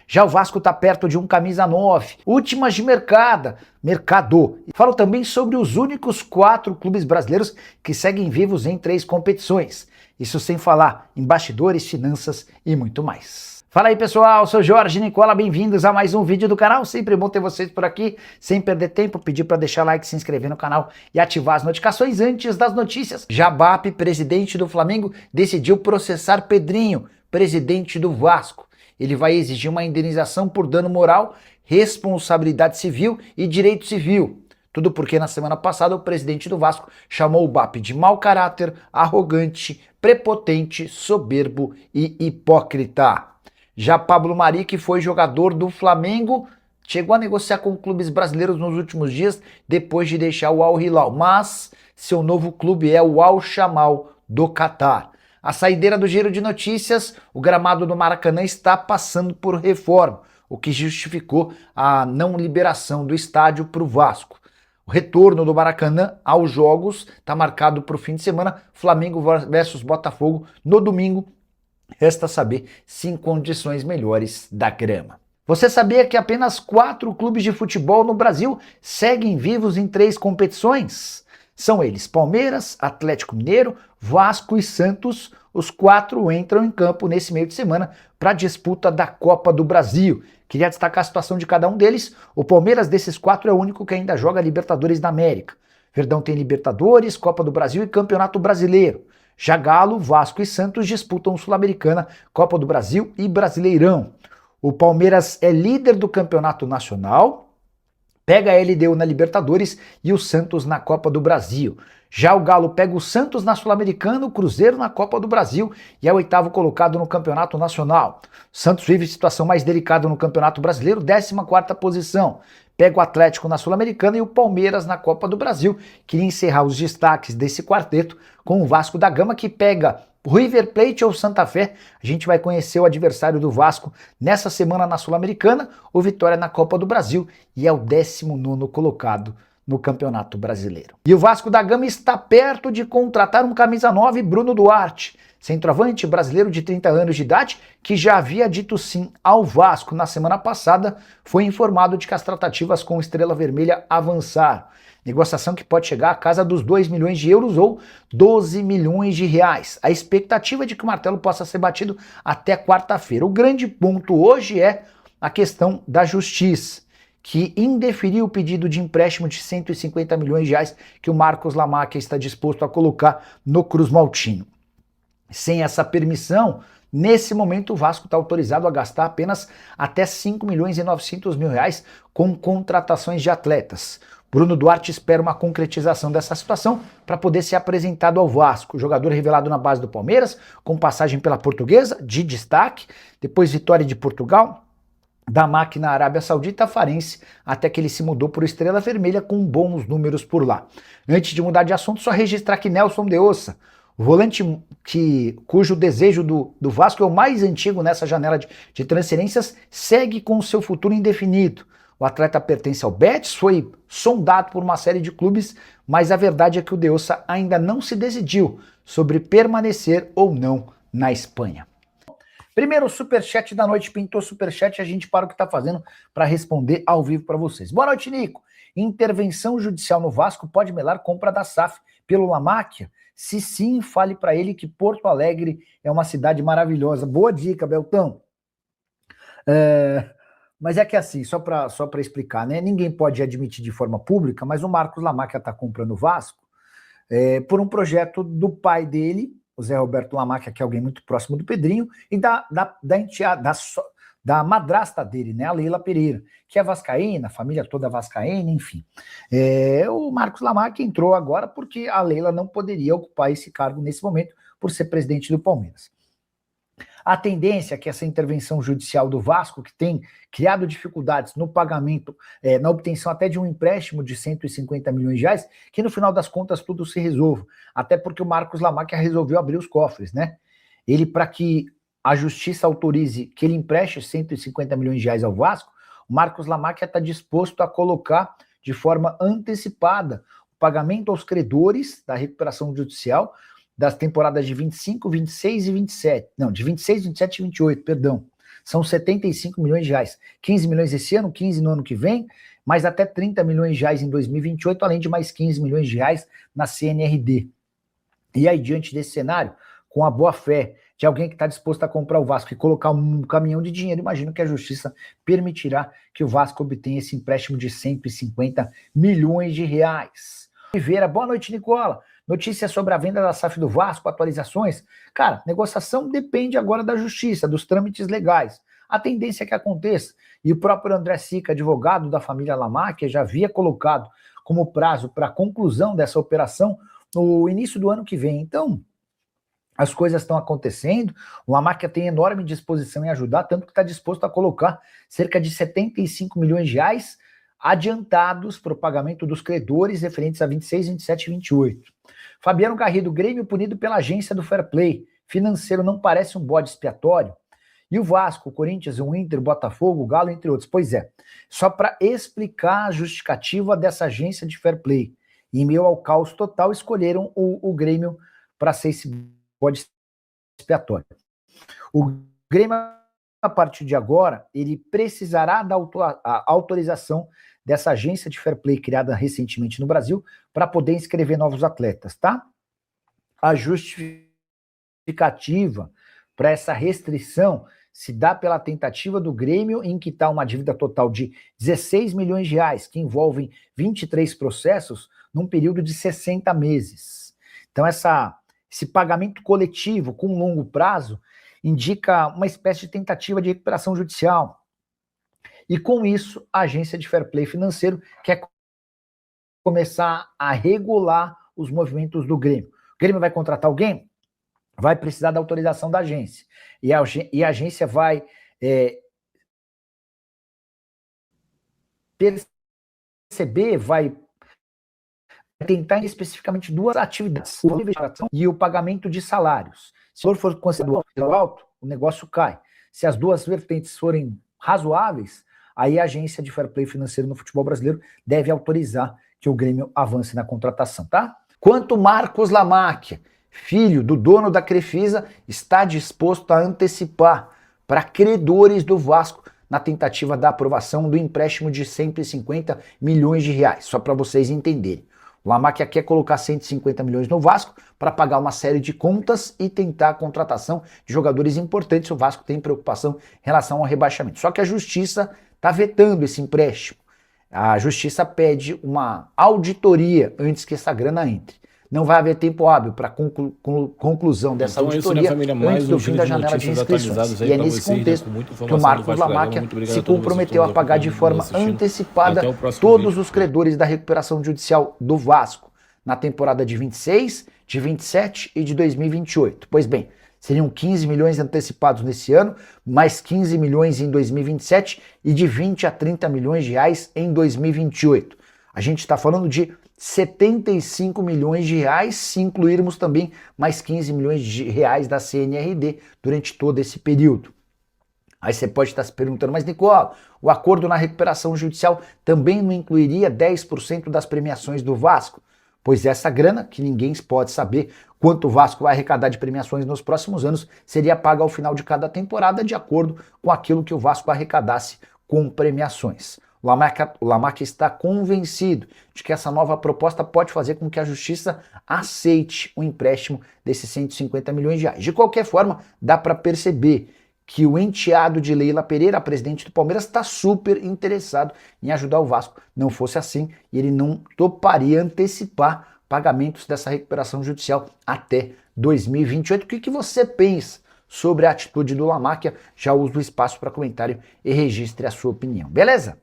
Já o Vasco está perto de um camisa 9. Últimas de mercado. Falo também sobre os únicos 4 clubes brasileiros que seguem vivos em 3 competições. Isso sem falar em bastidores, finanças e muito mais. Fala aí pessoal, sou Jorge Nicola, bem-vindos a mais um vídeo do canal, sempre bom ter vocês por aqui, sem perder tempo, pedir para deixar like, se inscrever no canal e ativar as notificações antes das notícias. Jabap, presidente do Flamengo, decidiu processar Pedrinho, presidente do Vasco. Ele vai exigir uma indenização por dano moral, responsabilidade civil e direito civil. Tudo porque na semana passada o presidente do Vasco chamou o BAP de mau caráter, arrogante, prepotente, soberbo e hipócrita. Já Pablo Mari, que foi jogador do Flamengo, chegou a negociar com clubes brasileiros nos últimos dias, depois de deixar o Al Hilal, mas seu novo clube é o Al Shamal do Catar. A saideira do giro de notícias, o gramado do Maracanã está passando por reforma, o que justificou a não liberação do estádio para o Vasco. O retorno do Maracanã aos jogos está marcado para o fim de semana, Flamengo versus Botafogo no domingo. Resta saber se em condições melhores da grama. Você sabia que apenas 4 clubes de futebol no Brasil seguem vivos em 3 competições? São eles Palmeiras, Atlético Mineiro, Vasco e Santos. Os 4 entram em campo nesse meio de semana para a disputa da Copa do Brasil. Queria destacar a situação de cada um deles. O Palmeiras desses 4 é o único que ainda joga Libertadores da América. Verdão tem Libertadores, Copa do Brasil e Campeonato Brasileiro. Já Galo, Vasco e Santos disputam Sul-Americana, Copa do Brasil e Brasileirão. O Palmeiras é líder do Campeonato Nacional, pega a LDU na Libertadores e o Santos na Copa do Brasil. Já o Galo pega o Santos na Sul-Americana, o Cruzeiro na Copa do Brasil e é o 8º colocado no Campeonato Nacional. O Santos vive situação mais delicada no Campeonato Brasileiro, 14ª posição. Pega o Atlético na Sul-Americana e o Palmeiras na Copa do Brasil. Queria encerrar os destaques desse quarteto com o Vasco da Gama, que pega River Plate ou Santa Fé. A gente vai conhecer o adversário do Vasco nessa semana na Sul-Americana, o Vitória na Copa do Brasil e é o 19º colocado no Campeonato Brasileiro. E o Vasco da Gama está perto de contratar um camisa 9, Bruno Duarte, centroavante brasileiro de 30 anos de idade, que já havia dito sim ao Vasco na semana passada, foi informado de que as tratativas com Estrela Vermelha avançaram. Negociação que pode chegar à casa dos 2 milhões de euros ou 12 milhões de reais. A expectativa é de que o martelo possa ser batido até quarta-feira. O grande ponto hoje é a questão da justiça, que indeferiu o pedido de empréstimo de 150 milhões de reais que o Marcos Lamacchia está disposto a colocar no Cruz Maltino. Sem essa permissão, nesse momento o Vasco está autorizado a gastar apenas até 5 milhões e 900 mil reais com contratações de atletas. Bruno Duarte espera uma concretização dessa situação para poder ser apresentado ao Vasco. O jogador revelado na base do Palmeiras, com passagem pela Portuguesa, de destaque, depois Vitória de Portugal, da MAC na Arábia Saudita, Farense, até que ele se mudou por Estrela Vermelha com bons números por lá. Antes de mudar de assunto, só registrar que Nelson de Ossa, o volante cujo desejo do Vasco é o mais antigo nessa janela de transferências, segue com o seu futuro indefinido. O atleta pertence ao Betis, foi sondado por uma série de clubes, mas a verdade é que o de Ossa ainda não se decidiu sobre permanecer ou não na Espanha. Primeiro superchat da noite, pintou superchat, a gente para o que está fazendo para responder ao vivo para vocês. Boa noite, Nico. Intervenção judicial no Vasco pode melar compra da SAF pelo Lamacchia? Se sim, fale para ele que Porto Alegre é uma cidade maravilhosa. Boa dica, Beltão. Mas é que assim, só para explicar, né? Ninguém pode admitir de forma pública, mas o Marcos Lamacchia está comprando o Vasco por um projeto do pai dele, o Zé Roberto Lamacchia, que é alguém muito próximo do Pedrinho, e da madrasta dele, né, a Leila Pereira, que é vascaína, a família toda vascaína, enfim. O Marcos Lamacchia entrou agora porque a Leila não poderia ocupar esse cargo nesse momento por ser presidente do Palmeiras. A tendência é que essa intervenção judicial do Vasco, que tem criado dificuldades no pagamento, na obtenção até de um empréstimo de 150 milhões de reais, que no final das contas tudo se resolva. Até porque o Marcos Lamacchia resolveu abrir os cofres, né? Ele, para que a justiça autorize que ele empreste 150 milhões de reais ao Vasco, o Marcos Lamacchia está disposto a colocar de forma antecipada o pagamento aos credores da recuperação judicial das temporadas de 25, 26 e 27. Não, de 26, 27 e 28, perdão. São 75 milhões de reais. 15 milhões esse ano, 15 no ano que vem, mais até 30 milhões de reais em 2028, além de mais 15 milhões de reais na CNRD. E aí, diante desse cenário, com a boa fé de alguém que está disposto a comprar o Vasco e colocar um caminhão de dinheiro, imagino que a Justiça permitirá que o Vasco obtenha esse empréstimo de 150 milhões de reais. Oliveira, boa noite, Nicola. Notícia sobre a venda da SAF do Vasco, atualizações. Cara, negociação depende agora da Justiça, dos trâmites legais. A tendência é que aconteça. E o próprio André Sica, advogado da família Lamáquia, já havia colocado como prazo para a conclusão dessa operação no início do ano que vem. Então, as coisas estão acontecendo, o Lamáquia tem enorme disposição em ajudar, tanto que está disposto a colocar cerca de 75 milhões de reais adiantados para o pagamento dos credores referentes a 26, 27 e 28. Fabiano Garrido, Grêmio punido pela agência do Fair Play. Financeiro não parece um bode expiatório? E o Vasco, o Corinthians, o Inter, o Botafogo, o Galo, entre outros. Pois é, só para explicar a justificativa dessa agência de Fair Play. Em meio ao caos total, escolheram o Grêmio para ser esse bode expiatório. O Grêmio, a partir de agora, ele precisará da autorização dessa agência de Fair Play criada recentemente no Brasil para poder inscrever novos atletas, tá? A justificativa para essa restrição se dá pela tentativa do Grêmio em quitar uma dívida total de 16 milhões de reais, que envolvem 23 processos, num período de 60 meses. Então, esse pagamento coletivo com longo prazo indica uma espécie de tentativa de recuperação judicial. E com isso, a agência de Fair Play financeiro quer começar a regular os movimentos do Grêmio. O Grêmio vai contratar alguém? Vai precisar da autorização da agência. E a agência vai perceber, vai tentar especificamente duas atividades, o e o pagamento de salários. Se o for considerado alto, o negócio cai. Se as duas vertentes forem razoáveis, aí a agência de Fair Play financeiro no futebol brasileiro deve autorizar que o Grêmio avance na contratação, tá? Quanto Marcos Lamáquia, filho do dono da Crefisa, está disposto a antecipar para credores do Vasco na tentativa da aprovação do empréstimo de 150 milhões de reais, só para vocês entenderem. O Lamáquia quer colocar 150 milhões no Vasco para pagar uma série de contas e tentar a contratação de jogadores importantes. O Vasco tem preocupação em relação ao rebaixamento. Só que a Justiça está vetando esse empréstimo. A Justiça pede uma auditoria antes que essa grana entre. Não vai haver tempo hábil para conclusão dessa auditoria antes do fim da janela de inscrições. E é nesse contexto que o Marcos Lamáquia se comprometeu a pagar de forma antecipada todos os credores da recuperação judicial do Vasco na temporada de 26, de 27 e de 2028. Pois bem, seriam 15 milhões antecipados nesse ano, mais 15 milhões em 2027 e de 20 a 30 milhões de reais em 2028. A gente está falando de 75 milhões de reais, se incluirmos também mais 15 milhões de reais da CNRD durante todo esse período. Aí você pode estar se perguntando, mas Nicola, o acordo na recuperação judicial também não incluiria 10% das premiações do Vasco? Pois essa grana, que ninguém pode saber quanto o Vasco vai arrecadar de premiações nos próximos anos, seria paga ao final de cada temporada de acordo com aquilo que o Vasco arrecadasse com premiações. O Lamáquia está convencido de que essa nova proposta pode fazer com que a Justiça aceite o empréstimo desses 150 milhões de reais. De qualquer forma, dá para perceber que o enteado de Leila Pereira, presidente do Palmeiras, está super interessado em ajudar o Vasco. Não fosse assim, ele não toparia antecipar pagamentos dessa recuperação judicial até 2028. O que você pensa sobre a atitude do Lamáquia? Já uso o espaço para comentário e registre a sua opinião. Beleza?